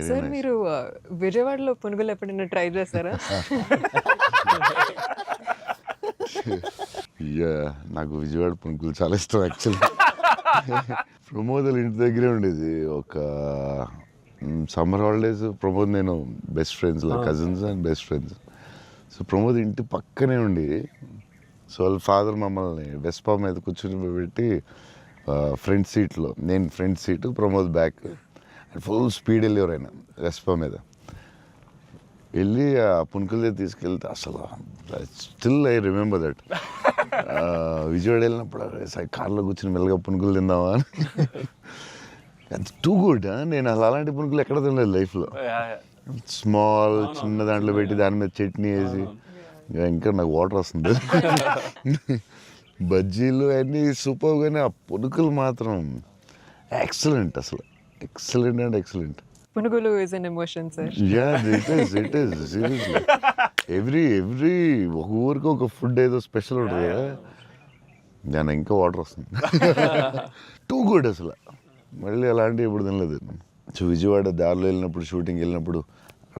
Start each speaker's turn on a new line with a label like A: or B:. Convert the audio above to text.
A: Sir
B: nice.
A: మీరు విజయవాడలో పునుగులు ఎప్పుడైనా ట్రై చేశారా?
B: నాకు విజయవాడ పునుకులు చాలా ఇష్టం యాక్చువల్లీ. ప్రమోద్ ఇంటి దగ్గరే ఉండేది. ఒక సమ్మర్ హాలిడేస్ ప్రమోద్ నేను best friends, cousins and best friends. So Pramod ఇంటి పక్కనే ఉండి, సో వాళ్ళ ఫాదర్ మమ్మల్ని వెస్పా మీద కూర్చుని పెట్టి ఫ్రంట్ సీట్లో, నేను front seat, Pramod back, full speed వెళ్ళేవారు ఆయన వెస్పా మీద. వెళ్ళి ఆ పునుకులు తీసుకెళ్తే అసలు still I remember that. Vijayawada వెళ్ళినప్పుడు కార్లో కూర్చుని మెల్లగా పునుకులు తిందామా అని. అది టూ గుడ్. నేను అసలు అలాంటి పునుకులు ఎక్కడ తినలేదు లైఫ్లో. స్మాల్ చిన్న దాంట్లో పెట్టి దాని మీద చట్నీ వేసి, ఇంకా నాకు వాటర్ వస్తుంది. బజ్జీలు అన్నీ సూపర్, కానీ ఆ పునుకులు మాత్రం ఎక్సలెంట్, అసలు ఎక్సలెంట్ అండ్ ఎక్సలెంట్.
A: పునుగులు is an emotion sir.
B: It is seriously. Every ఒక ఊరికి ఒక ఫుడ్ ఏదో స్పెషల్ ఉంటుంది కదా, దాని ఇంకా వాటర్ వస్తుంది. టూ గుడ్ అసలు. మళ్ళీ అలాంటివి ఎప్పుడు తినలేదు. సో విజయవాడ దారిలో వెళ్ళినప్పుడు, షూటింగ్ వెళ్ళినప్పుడు